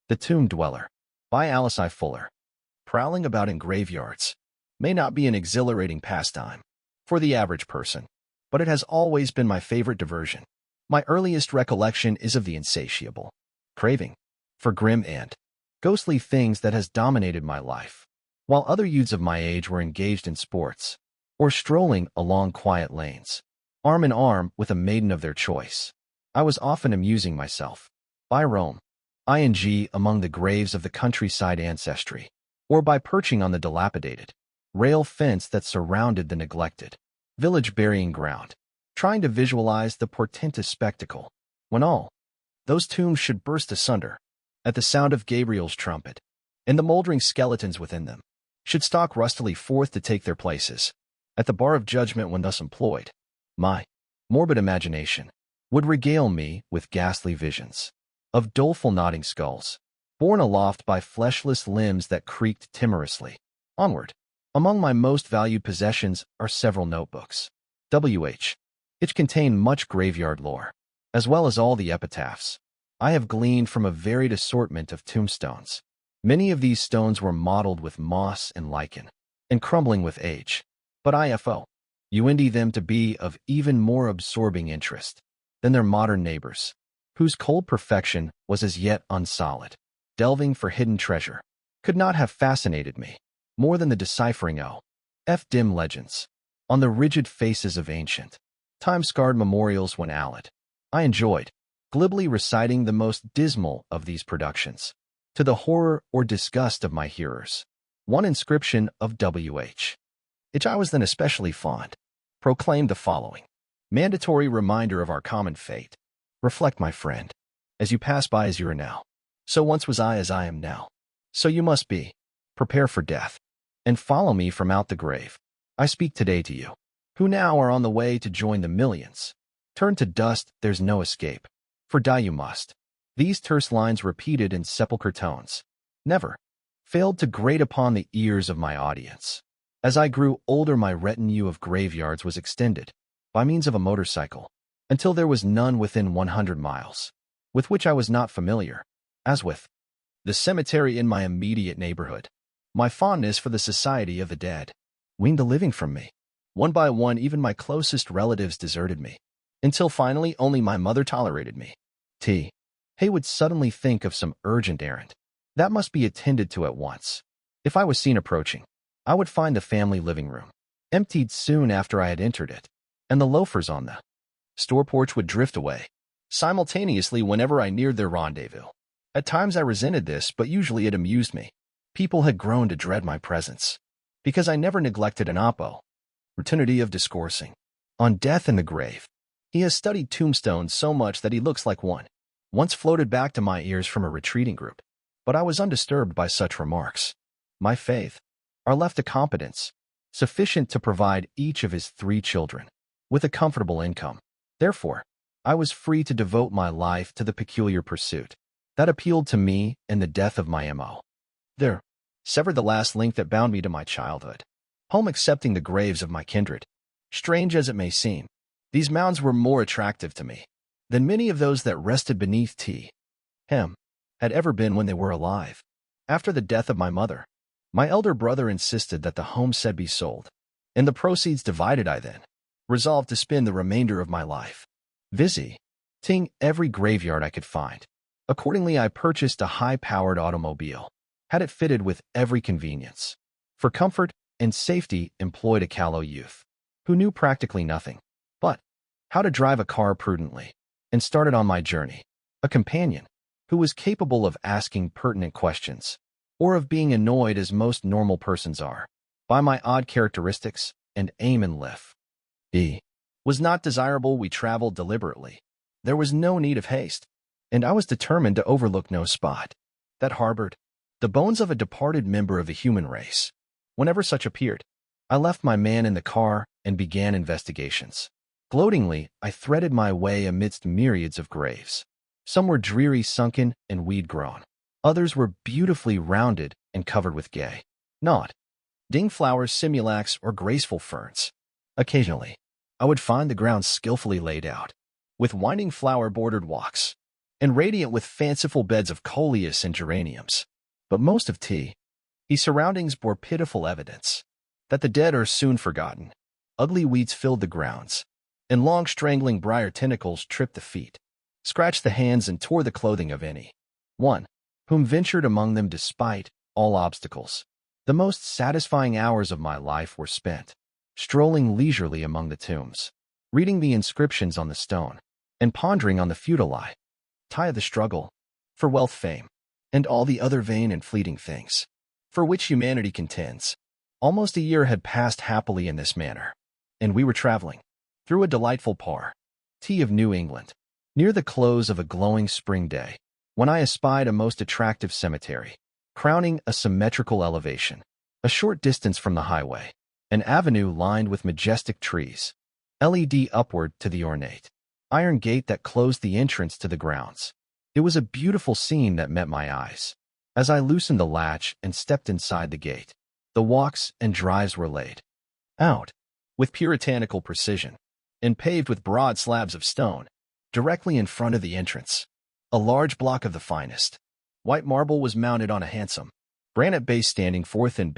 The Tomb Dweller by Alice I. Fuller. Prowling about in graveyards may not be an exhilarating pastime for the average person, but it has always been my favorite diversion. My earliest recollection is of the insatiable craving for grim and ghostly things that has dominated my life. While other youths of my age were engaged in sports or strolling along quiet lanes, arm in arm with a maiden of their choice, I was often amusing myself by Rome, among the graves of the countryside ancestry, or by perching on the dilapidated rail fence that surrounded the neglected village burying ground, trying to visualize the portentous spectacle when all those tombs should burst asunder at the sound of Gabriel's trumpet, and the moldering skeletons within them should stalk rustily forth to take their places at the bar of judgment when thus employed. My morbid imagination would regale me with ghastly visions of doleful nodding skulls, borne aloft by fleshless limbs that creaked timorously onward. Among my most valued possessions are several notebooks, which contain much graveyard lore, as well as all the epitaphs I have gleaned from a varied assortment of tombstones. Many of these stones were mottled with moss and lichen, and crumbling with age, but you them to be of even more absorbing interest than their modern neighbors, whose cold perfection was as yet unsolid. Delving for hidden treasure could not have fascinated me more than the deciphering dim legends on the rigid faces of ancient, time-scarred memorials when Alad. I enjoyed glibly reciting the most dismal of these productions, to the horror or disgust of my hearers. One inscription of which I was then especially fond, proclaimed the following mandatory reminder of our common fate. Reflect, my friend, as you pass by as you are now. So once was I as I am now. So you must be. Prepare for death, and follow me from out the grave. I speak today to you, who now are on the way to join the millions. Turn to dust, there's no escape, for die you must. These terse lines repeated in sepulchre tones never failed to grate upon the ears of my audience. As I grew older, my retinue of graveyards was extended, by means of a motorcycle, until there was none within 100 miles, with which I was not familiar, as with the cemetery in my immediate neighborhood. My fondness for the society of the dead weaned the living from me. One by one, even my closest relatives deserted me, until finally only my mother tolerated me. Hay would suddenly think of some urgent errand that must be attended to at once. If I was seen approaching, I would find the family living room emptied soon after I had entered it, and the loafers on the store porch would drift away simultaneously whenever I neared their rendezvous. At times I resented this, but usually it amused me. People had grown to dread my presence, because I never neglected an opportunity of discoursing on death and the grave. He has studied tombstones so much that he looks like one. Once floated back to my ears from a retreating group, but I was undisturbed by such remarks. My faith are left to competence, sufficient to provide each of his 3 children with a comfortable income. Therefore, I was free to devote my life to the peculiar pursuit that appealed to me, and the death of my M.O. there severed the last link that bound me to my childhood home, excepting the graves of my kindred. Strange as it may seem, these mounds were more attractive to me than many of those that rested beneath him had ever been when they were alive. After the death of my mother, my elder brother insisted that the homestead be sold, and the proceeds divided. I then resolved to spend the remainder of my life visiting every graveyard I could find. Accordingly, I purchased a high-powered automobile, had it fitted with every convenience. For comfort and safety, employed a callow youth who knew practically nothing but how to drive a car prudently, and started on my journey a companion who was capable of asking pertinent questions, or of being annoyed as most normal persons are by my odd characteristics and aim and lift. He was not desirable. We traveled deliberately. There was no need of haste, and I was determined to overlook no spot that harbored the bones of a departed member of the human race. Whenever such appeared, I left my man in the car and began investigations. Gloatingly, I threaded my way amidst myriads of graves. Some were dreary, sunken, and weed-grown. Others were beautifully rounded and covered with gay, nodding flowers, simulacs, or graceful ferns. Occasionally, I would find the ground skillfully laid out, with winding flower-bordered walks, and radiant with fanciful beds of coleus and geraniums. But most of his surroundings bore pitiful evidence that the dead are soon forgotten. Ugly weeds filled the grounds, and long strangling briar tentacles tripped the feet, scratched the hands, and tore the clothing of any one whom ventured among them despite all obstacles. The most satisfying hours of my life were spent strolling leisurely among the tombs, reading the inscriptions on the stone, and pondering on the futile tie of the struggle for wealth, fame, and all the other vain and fleeting things for which humanity contends. Almost a year had passed happily in this manner, and we were traveling through a delightful part of New England, near the close of a glowing spring day, when I espied a most attractive cemetery, crowning a symmetrical elevation. A short distance from the highway, an avenue lined with majestic trees led upward to the ornate iron gate that closed the entrance to the grounds. It was a beautiful scene that met my eyes. As I loosened the latch and stepped inside the gate, the walks and drives were laid out with puritanical precision and paved with broad slabs of stone. Directly in front of the entrance, a large block of the finest white marble was mounted on a handsome granite base standing forth in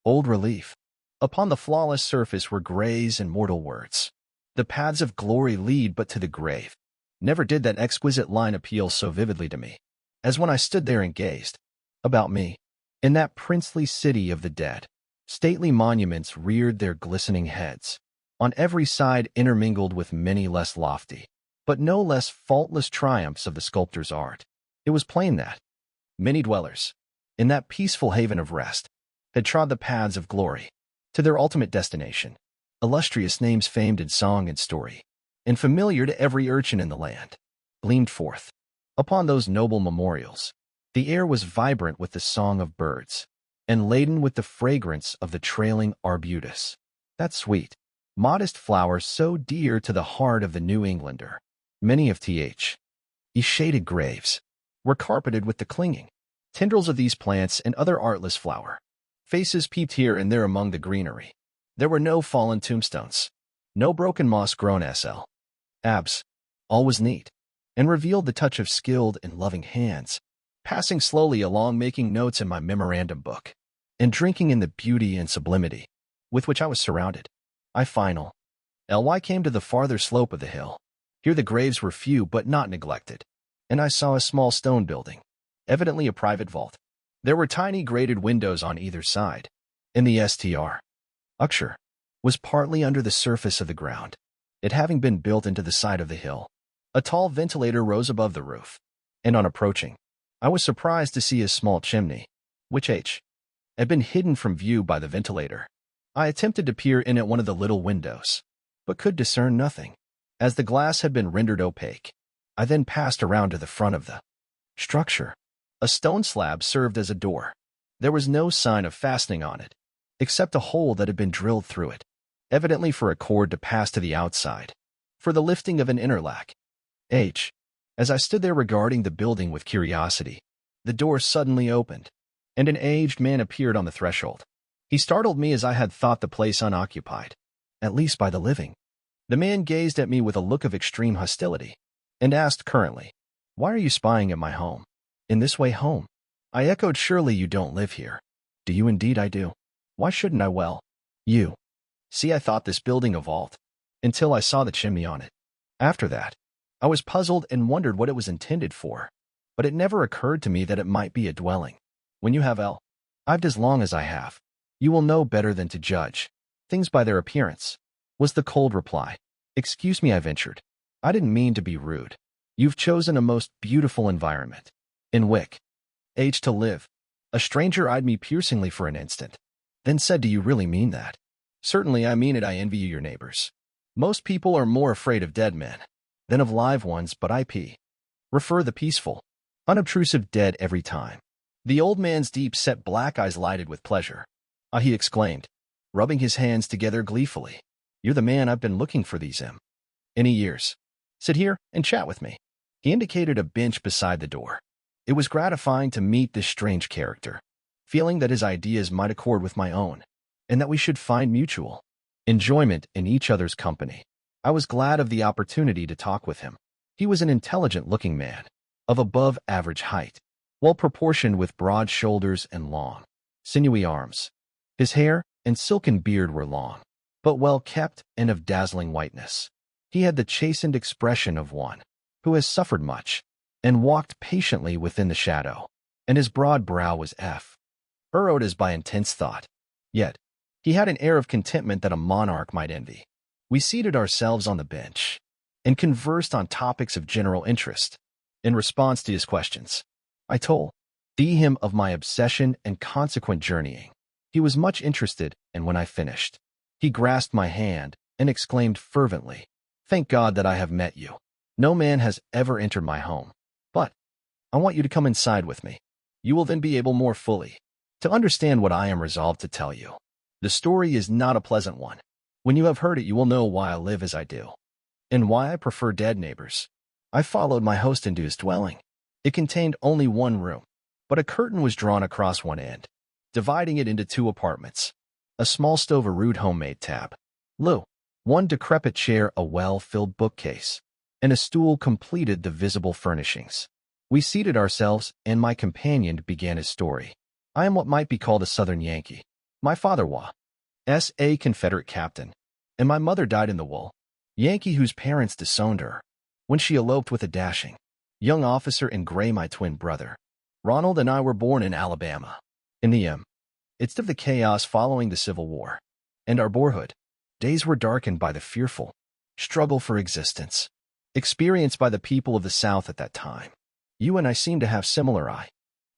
bold relief. Upon the flawless surface were grays and mortal words: "The paths of glory lead but to the grave." Never did that exquisite line appeal so vividly to me as when I stood there and gazed about me. In that princely city of the dead, stately monuments reared their glistening heads, on every side intermingled with many less lofty, but no less faultless triumphs of the sculptor's art. It was plain that many dwellers in that peaceful haven of rest had trod the paths of glory to their ultimate destination. Illustrious names famed in song and story, and familiar to every urchin in the land, gleamed forth upon those noble memorials. The air was vibrant with the song of birds, and laden with the fragrance of the trailing arbutus, that sweet, modest flower so dear to the heart of the New Englander. Many of its shaded graves were carpeted with the clinging tendrils of these plants and other artless flower. Faces peeped here and there among the greenery. There were no fallen tombstones, no broken moss-grown slabs. All was neat, and revealed the touch of skilled and loving hands. Passing slowly along, making notes in my memorandum book, and drinking in the beauty and sublimity with which I was surrounded, I finally came to the farther slope of the hill. Here the graves were few but not neglected, and I saw a small stone building, evidently a private vault. There were tiny grated windows on either side, and the structure was partly under the surface of the ground, it having been built into the side of the hill. A tall ventilator rose above the roof, and on approaching, I was surprised to see a small chimney, which had been hidden from view by the ventilator. I attempted to peer in at one of the little windows, but could discern nothing, as the glass had been rendered opaque. I then passed around to the front of the structure. A stone slab served as a door. There was no sign of fastening on it, except a hole that had been drilled through it, evidently for a cord to pass to the outside, for the lifting of an interlock. As I stood there regarding the building with curiosity, the door suddenly opened, and an aged man appeared on the threshold. He startled me, as I had thought the place unoccupied, at least by the living. The man gazed at me with a look of extreme hostility, and asked currently, "Why are you spying at my home? In this way home?" I echoed, "Surely you don't live here." "Do you indeed?" "I do." "Why shouldn't I?" "Well, you see, I thought this building a vault, until I saw the chimney on it. After that, I was puzzled and wondered what it was intended for, but it never occurred to me that it might be a dwelling. When you have lived as long as I have, you will know better than to judge things by their appearance," was the cold reply. "Excuse me," I ventured. "I didn't mean to be rude. You've chosen a most beautiful environment in which to live." A stranger eyed me piercingly for an instant, then said, "Do you really mean that?" "Certainly I mean it. I envy you your neighbors. Most people are more afraid of dead men than of live ones, but I prefer the peaceful, unobtrusive dead every time." The old man's deep-set black eyes lighted with pleasure. "Ah," he exclaimed, rubbing his hands together gleefully. "You're the man I've been looking for these many years. Sit here and chat with me." He indicated a bench beside the door. It was gratifying to meet this strange character, feeling that his ideas might accord with my own, and that we should find mutual enjoyment in each other's company. I was glad of the opportunity to talk with him. He was an intelligent-looking man, of above average height, well proportioned with broad shoulders and long, sinewy arms. His hair and silken beard were long, but well kept and of dazzling whiteness. He had the chastened expression of one who has suffered much and walked patiently within the shadow, and his broad brow was furrowed as by intense thought. Yet, he had an air of contentment that a monarch might envy. We seated ourselves on the bench and conversed on topics of general interest. In response to his questions, I told him of my obsession and consequent journeying. He was much interested, and when I finished, he grasped my hand and exclaimed fervently, "Thank God that I have met you. No man has ever entered my home. But I want you to come inside with me. You will then be able more fully to understand what I am resolved to tell you. The story is not a pleasant one. When you have heard it, you will know why I live as I do, and why I prefer dead neighbors." I followed my host into his dwelling. It contained only one room, but a curtain was drawn across one end, dividing it into two apartments. A small stove, a rude homemade tab, one decrepit chair, a well-filled bookcase, and a stool completed the visible furnishings. We seated ourselves, and my companion began his story. I am what might be called a Southern Yankee. My father was a Confederate captain, and my mother died in the wool. Yankee whose parents disowned her when she eloped with a dashing young officer in gray. My twin brother, Ronald, and I were born in Alabama. In the midst of the chaos following the Civil War, and our boyhood days were darkened by the fearful struggle for existence experienced by the people of the South at that time. You and I seem to have similar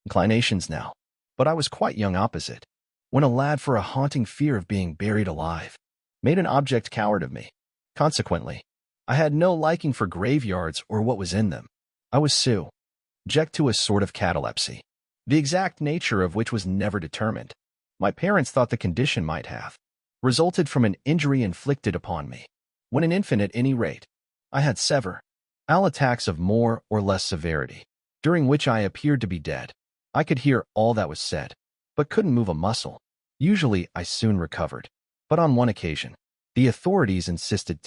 inclinations now, but I was quite young opposite when a lad, for a haunting fear of being buried alive, made an abject coward of me. Consequently, I had no liking for graveyards or what was in them. I was subject to a sort of catalepsy, the exact nature of which was never determined. My parents thought the condition might have resulted from an injury inflicted upon me. When an infant, at any rate, I had several attacks of more or less severity, during which I appeared to be dead. I could hear all that was said, but couldn't move a muscle. Usually, I soon recovered, but on one occasion, the authorities insisted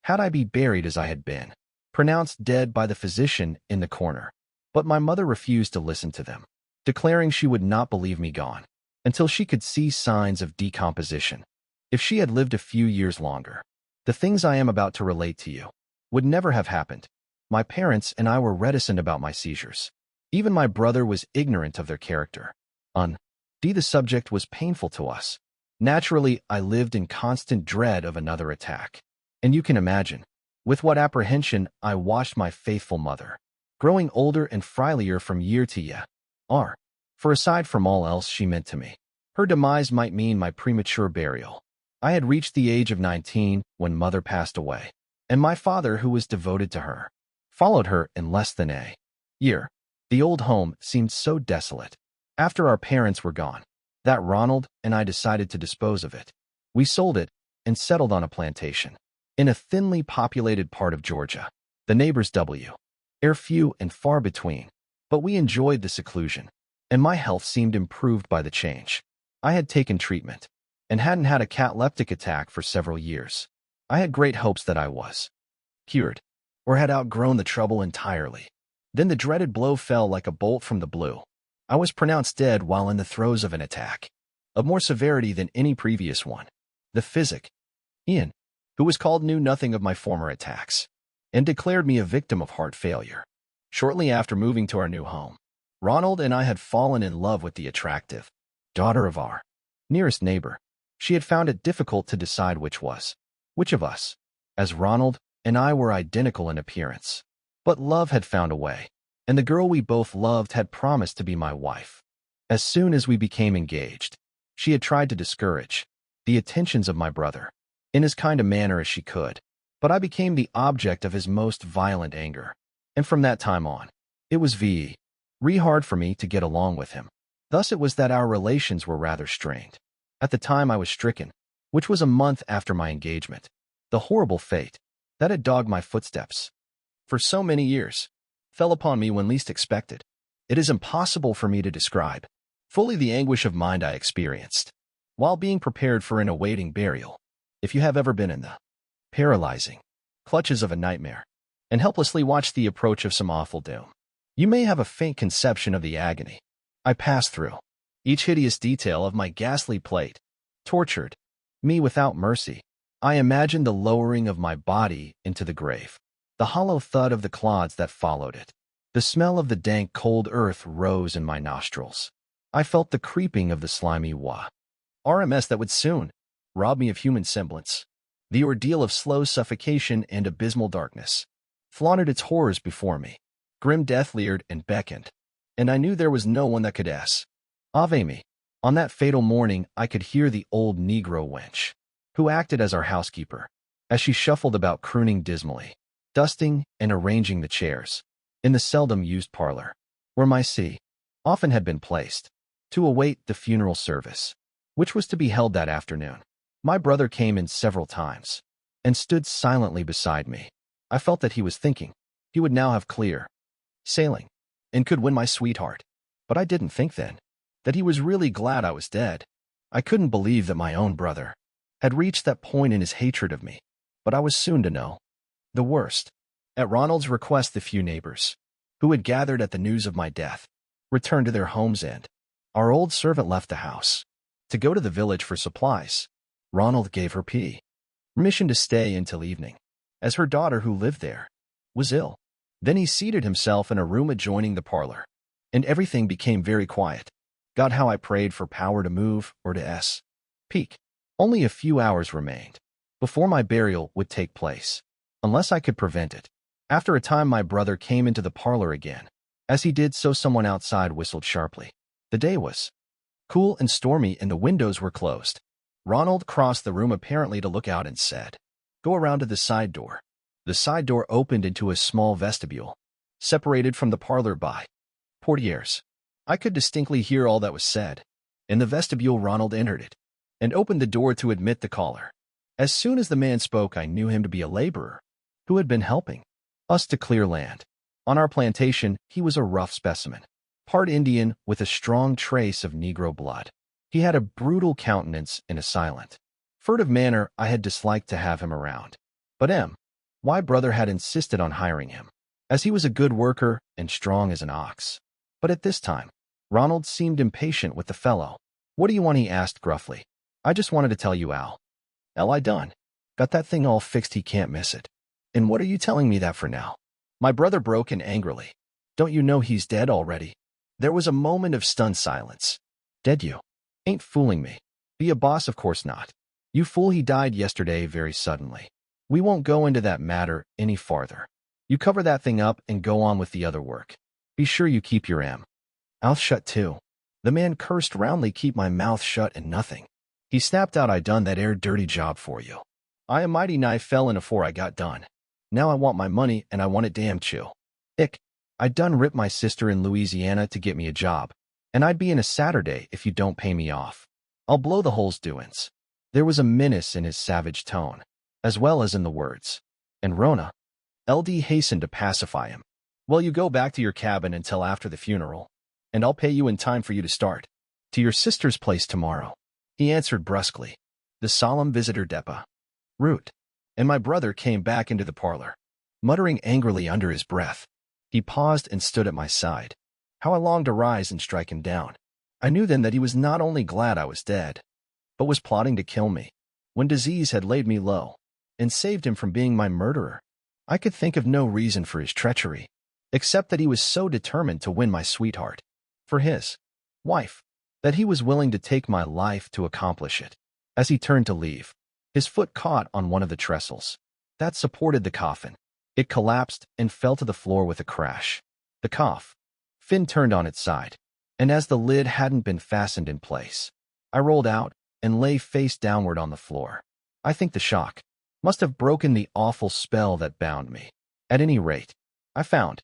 had I be buried as I had been pronounced dead by the physician in the corner. But my mother refused to listen to them, declaring she would not believe me gone until she could see signs of decomposition. If she had lived a few years longer, the things I am about to relate to you would never have happened. My parents and I were reticent about my seizures. Even my brother was ignorant of their character. The subject was painful to us. Naturally, I lived in constant dread of another attack, and you can imagine with what apprehension I watched my faithful mother, growing older and frilier from year to year. For aside from all else she meant to me, her demise might mean my premature burial. I had reached the age of 19 when mother passed away, and my father, who was devoted to her, followed her in less than a year. The old home seemed so desolate after our parents were gone that Ronald and I decided to dispose of it. We sold it and settled on a plantation in a thinly populated part of Georgia. The neighbors are few and far between, but we enjoyed the seclusion, and my health seemed improved by the change. I had taken treatment and hadn't had a cataleptic attack for several years. I had great hopes that I was cured or had outgrown the trouble entirely. Then the dreaded blow fell like a bolt from the blue. I was pronounced dead while in the throes of an attack of more severity than any previous one. The physician, who was called, knew nothing of my former attacks and declared me a victim of heart failure. Shortly after moving to our new home, Ronald and I had fallen in love with the attractive daughter of our nearest neighbor. She had found it difficult to decide which of us, as Ronald and I were identical in appearance. But love had found a way, and the girl we both loved had promised to be my wife. As soon as we became engaged, she had tried to discourage the attentions of my brother in as kind a manner as she could, but I became the object of his most violent anger, and from that time on, it was hard for me to get along with him. Thus it was that our relations were rather strained. At the time I was stricken, which was a month after my engagement, the horrible fate that had dogged my footsteps for so many years fell upon me when least expected. It is impossible for me to describe fully the anguish of mind I experienced while being prepared for an awaiting burial. If you have ever been in the paralyzing clutches of a nightmare and helplessly watched the approach of some awful doom, You may have a faint conception of the agony I passed through. Each hideous detail of my ghastly plight tortured me without mercy. I imagined the lowering of my body into the grave, the hollow thud of the clods that followed it. The smell of the dank, cold earth rose in my nostrils. I felt the creeping of the slimy RMS that would soon rob me of human semblance. The ordeal of slow suffocation and abysmal darkness flaunted its horrors before me. Grim death leered and beckoned, and I knew there was no one that could Ave me. On that fatal morning, I could hear the old Negro wench, who acted as our housekeeper, as she shuffled about crooning dismally, dusting and arranging the chairs in the seldom-used parlor, where my often had been placed, to await the funeral service, which was to be held that afternoon. My brother came in several times and stood silently beside me. I felt that he was thinking he would now have clear sailing and could win my sweetheart. But I didn't think then that he was really glad I was dead. I couldn't believe that my own brother had reached that point in his hatred of me, but I was soon to know the worst. At Ronald's request, the few neighbors who had gathered at the news of my death returned to their homes, and our old servant left the house to go to the village for supplies. Ronald gave her permission to stay until evening, as her daughter, who lived there, was ill. Then he seated himself in a room adjoining the parlor, and everything became very quiet. God, how I prayed for power to move or to speak. Only a few hours remained before my burial would take place, unless I could prevent it. After a time, my brother came into the parlor again. As he did so, someone outside whistled sharply. The day was cool and stormy, and the windows were closed. Ronald crossed the room apparently to look out and said, "Go around to the side door." The side door opened into a small vestibule, separated from the parlor by portieres. I could distinctly hear all that was said. In the vestibule, Ronald entered it and opened the door to admit the caller. As soon as the man spoke, I knew him to be a laborer who had been helping us to clear land. On our plantation, he was a rough specimen, part Indian with a strong trace of Negro blood. He had a brutal countenance and a silent, furtive manner. I had disliked to have him around, but my brother had insisted on hiring him, as he was a good worker and strong as an ox. But at this time, Ronald seemed impatient with the fellow. "What do you want?" he asked gruffly. "I just wanted to tell you, Al. I done got that thing all fixed. He can't miss it." "And what are you telling me that for now?" My brother broke in angrily. "Don't you know he's dead already?" There was a moment of stunned silence. "Dead? You ain't fooling me." "Be a boss? Of course not. You fool, he died yesterday very suddenly. We won't go into that matter any farther. You cover that thing up and go on with the other work. Be sure you keep your mouth shut too." The man cursed roundly. "Keep my mouth shut and nothing," he snapped out. "I done that dirty job for you. I a mighty nigh fell in afore I got done. Now I want my money, and I want it damn chew. I done ripped my sister in Louisiana to get me a job, and I'd be in a Saturday if you don't pay me off. I'll blow the hole's doin's." There was a menace in his savage tone, as well as in the words, and Rona LD hastened to pacify him. "Well, you go back to your cabin until after the funeral, and I'll pay you in time for you to start to your sister's place tomorrow," he answered brusquely. The solemn visitor root, and my brother came back into the parlor, muttering angrily under his breath. He paused and stood at my side. How I longed to rise and strike him down. I knew then that he was not only glad I was dead, but was plotting to kill me, when disease had laid me low and saved him from being my murderer. I could think of no reason for his treachery, except that he was so determined to win my sweetheart for his wife, that he was willing to take my life to accomplish it. As he turned to leave, his foot caught on one of the trestles that supported the coffin. It collapsed and fell to the floor with a crash. The coffin turned on its side, and as the lid hadn't been fastened in place, I rolled out and lay face downward on the floor. I think the shock must have broken the awful spell that bound me. At any rate, I found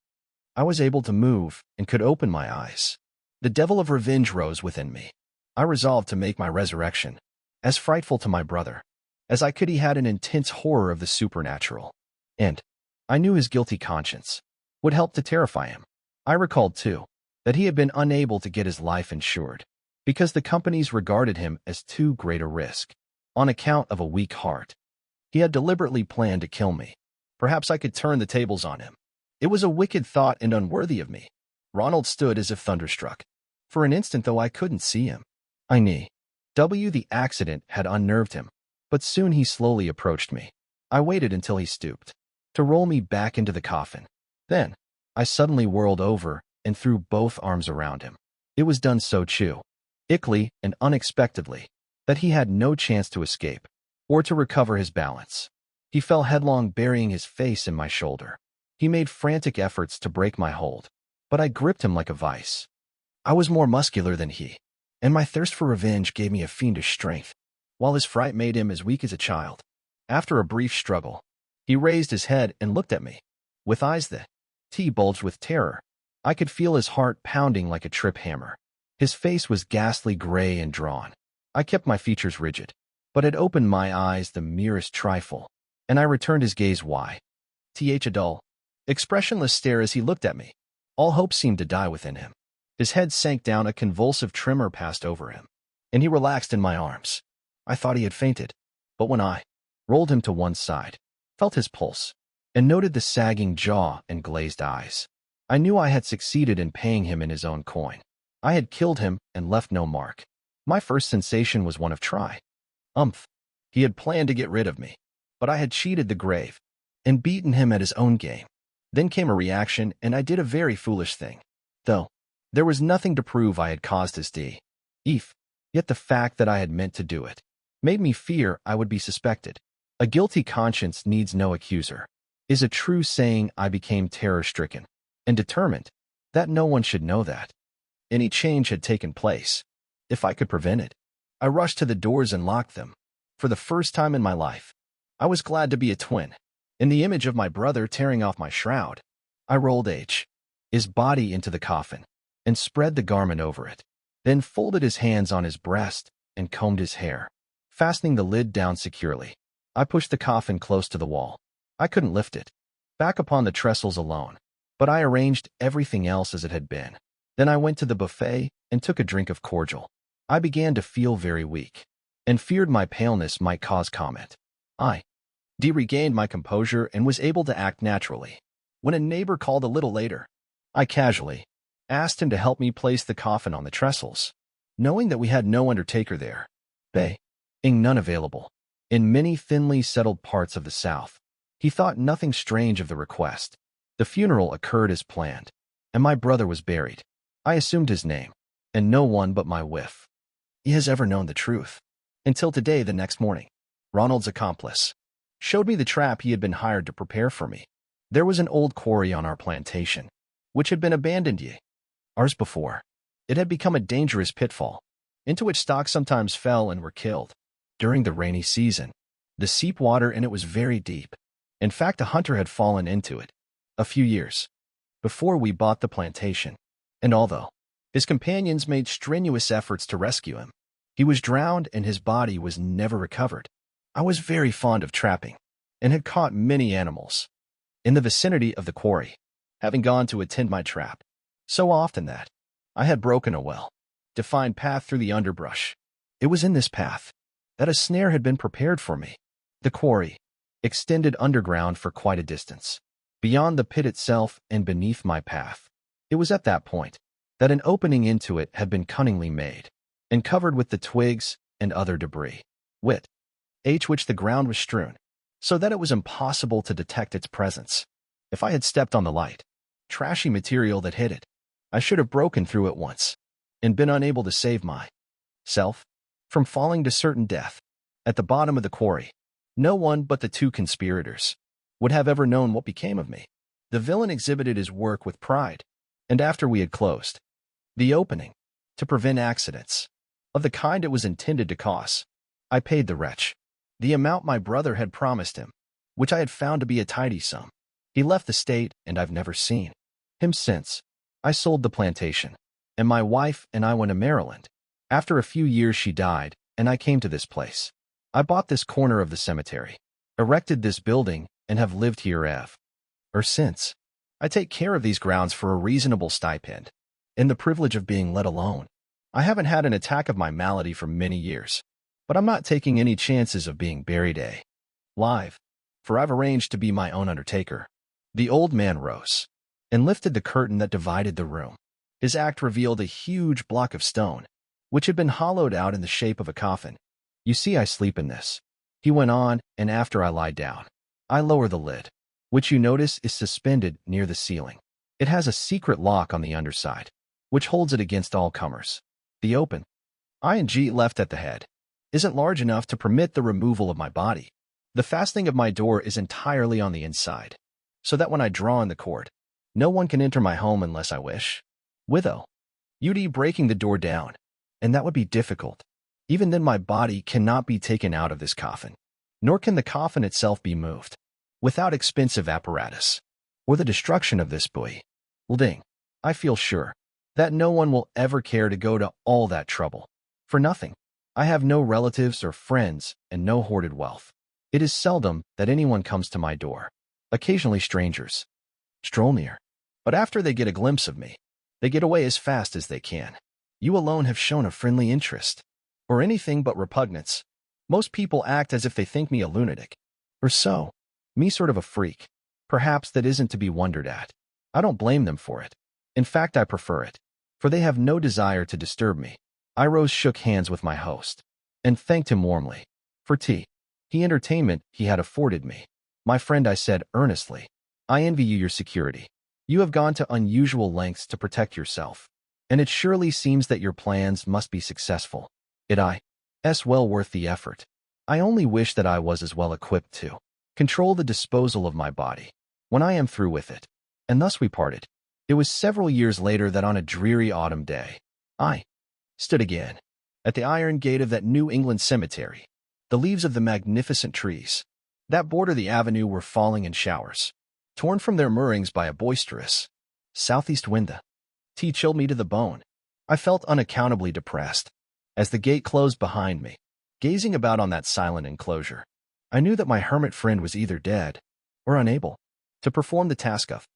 I was able to move and could open my eyes. The devil of revenge rose within me. I resolved to make my resurrection as frightful to my brother as I could. He had an intense horror of the supernatural, and I knew his guilty conscience would help to terrify him. I recalled, too, that he had been unable to get his life insured because the companies regarded him as too great a risk on account of a weak heart. He had deliberately planned to kill me. Perhaps I could turn the tables on him. It was a wicked thought and unworthy of me, Ronald stood as if thunderstruck. For an instant, though I couldn't see him, I knew. The accident had unnerved him, but soon he slowly approached me. I waited until he stooped to roll me back into the coffin. Then, I suddenly whirled over and threw both arms around him. It was done so quickly and unexpectedly that he had no chance to escape or to recover his balance. He fell headlong, burying his face in my shoulder. He made frantic efforts to break my hold, but I gripped him like a vice. I was more muscular than he, and my thirst for revenge gave me a fiendish strength, while his fright made him as weak as a child. After a brief struggle, he raised his head and looked at me, with eyes that bulged with terror. I could feel his heart pounding like a trip hammer. His face was ghastly gray and drawn. I kept my features rigid, but had opened my eyes the merest trifle, and I returned his gaze a dull, expressionless stare as he looked at me. All hope seemed to die within him. His head sank down, a convulsive tremor passed over him, and he relaxed in my arms. I thought he had fainted, but when I rolled him to one side, felt his pulse, and noted the sagging jaw and glazed eyes, I knew I had succeeded in paying him in his own coin. I had killed him and left no mark. My first sensation was one of triumph. He had planned to get rid of me, but I had cheated the grave and beaten him at his own game. Then came a reaction, and I did a very foolish thing. Though there was nothing to prove I had caused his death, yet the fact that I had meant to do it made me fear I would be suspected. A guilty conscience needs no accuser, is a true saying. I became terror-stricken and determined that no one should know that any change had taken place, if I could prevent it. I rushed to the doors and locked them. For the first time in my life, I was glad to be a twin. In the image of my brother tearing off my shroud, I rolled his body into the coffin and spread the garment over it, then folded his hands on his breast and combed his hair. Fastening the lid down securely, I pushed the coffin close to the wall. I couldn't lift it back upon the trestles alone, but I arranged everything else as it had been. Then I went to the buffet and took a drink of cordial. I began to feel very weak and feared my paleness might cause comment. I regained my composure and was able to act naturally. When a neighbor called a little later, I casually asked him to help me place the coffin on the trestles, knowing that we had no undertaker there, being none available. In many thinly settled parts of the South, he thought nothing strange of the request. The funeral occurred as planned, and my brother was buried. I assumed his name, and no one but my wife has ever known the truth. Until today, the next morning, Ronald's accomplice showed me the trap he had been hired to prepare for me. There was an old quarry on our plantation, which had been abandoned years before. It had become a dangerous pitfall, into which stock sometimes fell and were killed. During the rainy season, the seep water in it was very deep. In fact, a hunter had fallen into it a few years before we bought the plantation, and although his companions made strenuous efforts to rescue him, he was drowned and his body was never recovered. I was very fond of trapping and had caught many animals in the vicinity of the quarry, having gone to attend my trap so often that I had broken a well-defined path through the underbrush. It was in this path that a snare had been prepared for me. The quarry extended underground for quite a distance, beyond the pit itself and beneath my path. It was at that point that an opening into it had been cunningly made and covered with the twigs and other debris, which the ground was strewn, so that it was impossible to detect its presence. If I had stepped on the light, trashy material that hid it, I should have broken through it once and been unable to save myself from falling to certain death. At the bottom of the quarry, no one but the two conspirators would have ever known what became of me. The villain exhibited his work with pride, and after we had closed the opening to prevent accidents of the kind it was intended to cause, I paid the wretch the amount my brother had promised him, which I had found to be a tidy sum. He left the state, and I've never seen him since. I sold the plantation, and my wife and I went to Maryland. After a few years she died, and I came to this place. I bought this corner of the cemetery, erected this building, and have lived here ever since. I take care of these grounds for a reasonable stipend, and the privilege of being let alone. I haven't had an attack of my malady for many years, but I'm not taking any chances of being buried alive, for I've arranged to be my own undertaker. The old man rose and lifted the curtain that divided the room. His act revealed a huge block of stone, which had been hollowed out in the shape of a coffin. "You see, I sleep in this," he went on, "and after I lie down, I lower the lid, which you notice is suspended near the ceiling. It has a secret lock on the underside, which holds it against all comers. The open ing left at the head isn't large enough to permit the removal of my body. The fastening of my door is entirely on the inside, so that when I draw in the cord, no one can enter my home unless I wish. Without UD breaking the door down, and that would be difficult. Even then my body cannot be taken out of this coffin, nor can the coffin itself be moved, without expensive apparatus, or the destruction of this buoy. Ding. I feel sure that no one will ever care to go to all that trouble for nothing. I have no relatives or friends and no hoarded wealth. It is seldom that anyone comes to my door. Occasionally strangers stroll near, but after they get a glimpse of me, they get away as fast as they can. You alone have shown a friendly interest, or anything but repugnance. Most people act as if they think me a lunatic, or so. Me sort of a freak. Perhaps that isn't to be wondered at. I don't blame them for it. In fact, I prefer it, for they have no desire to disturb me. I rose, shook hands with my host, and thanked him warmly for the entertainment he had afforded me. "My friend," I said earnestly, "I envy you your security. You have gone to unusual lengths to protect yourself, and it surely seems that your plans must be successful. It's well worth the effort. I only wish that I was as well equipped to control the disposal of my body when I am through with it." And thus we parted. It was several years later that on a dreary autumn day, I stood again at the iron gate of that New England cemetery. The leaves of the magnificent trees that border the avenue were falling in showers, torn from their moorings by a boisterous southeast wind. The tea chilled me to the bone. I felt unaccountably depressed as the gate closed behind me. Gazing about on that silent enclosure, I knew that my hermit friend was either dead or unable to perform the task of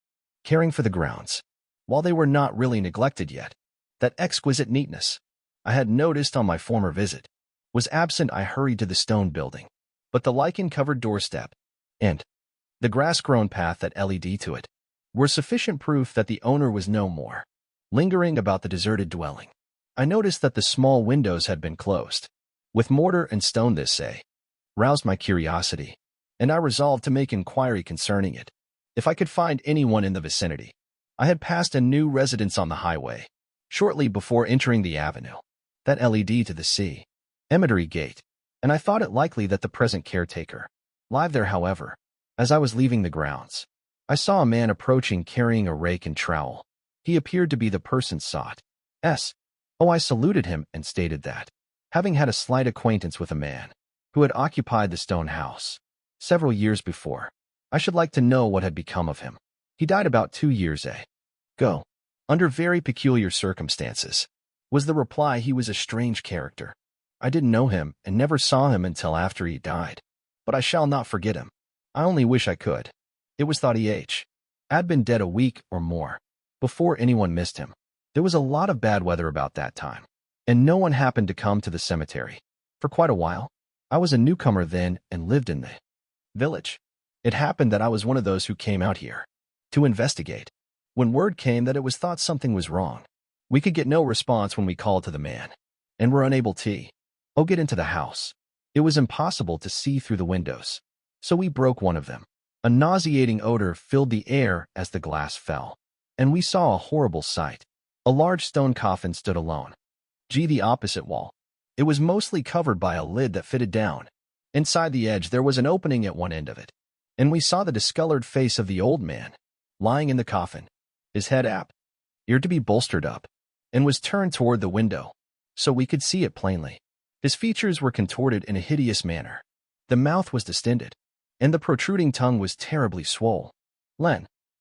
caring for the grounds, while they were not really neglected yet. That exquisite neatness I had noticed on my former visit was absent. I hurried to the stone building, but the lichen-covered doorstep and the grass-grown path that led to it were sufficient proof that the owner was no more lingering about the deserted dwelling. I noticed that the small windows had been closed with mortar and stone. This roused my curiosity, and I resolved to make inquiry concerning it. If I could find anyone in the vicinity. I had passed a new residence on the highway shortly before entering the avenue that led to the cemetery gate, and I thought it likely that the present caretaker lived there. However, as I was leaving the grounds, I saw a man approaching carrying a rake and trowel. He appeared to be the person sought. I saluted him and stated that, having had a slight acquaintance with a man who had occupied the stone house several years before, I should like to know what had become of him. He died about 2 years ago, under very peculiar circumstances, was the reply. He was a strange character. I didn't know him and never saw him until after he died, but I shall not forget him. I only wish I could. It was thought he had been dead a week or more before anyone missed him. There was a lot of bad weather about that time, and no one happened to come to the cemetery for quite a while. I was a newcomer then and lived in the village. It happened that I was one of those who came out here to investigate. When word came that it was thought something was wrong, we could get no response when we called to the man, and were unable to get into the house. It was impossible to see through the windows, so we broke one of them. A nauseating odor filled the air as the glass fell, and we saw a horrible sight. A large stone coffin stood alone. The opposite wall. It was mostly covered by a lid that fitted down. Inside the edge there was an opening at one end of it, and we saw the discolored face of the old man lying in the coffin. His head appeared to be bolstered up and was turned toward the window, so we could see it plainly. His features were contorted in a hideous manner. The mouth was distended, and the protruding tongue was terribly swollen.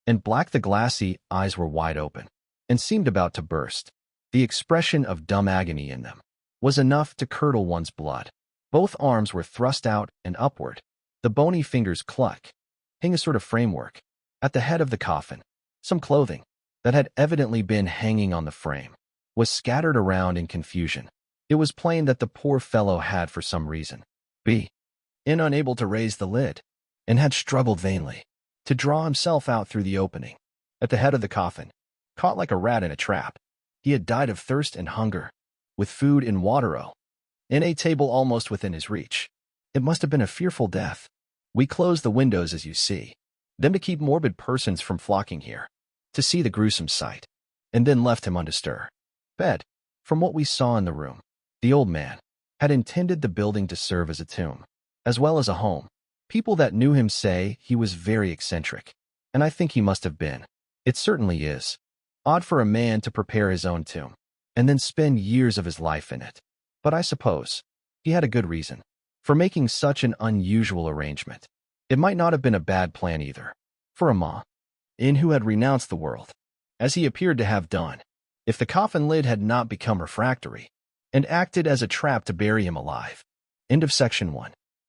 And black, the glassy eyes were wide open and seemed about to burst. The expression of dumb agony in them was enough to curdle one's blood. Both arms were thrust out and upward. The bony fingers hung a sort of framework at the head of the coffin. Some clothing that had evidently been hanging on the frame was scattered around in confusion. It was plain that the poor fellow had, for some reason, been unable to raise the lid, and had struggled vainly to draw himself out through the opening at the head of the coffin, caught like a rat in a trap. He had died of thirst and hunger, with food and water in a table almost within his reach. It must have been a fearful death. We closed the windows, as you see, them to keep morbid persons from flocking here, to see the gruesome sight, and then left him undisturbed. Bed. From what we saw in the room, the old man had intended the building to serve as a tomb, as well as a home. People that knew him say he was very eccentric, and I think he must have been. It certainly is odd for a man to prepare his own tomb, and then spend years of his life in it. But I suppose he had a good reason for making such an unusual arrangement. It might not have been a bad plan either, for a man who had renounced the world, as he appeared to have done, if the coffin lid had not become refractory and acted as a trap to bury him alive. End of section 1.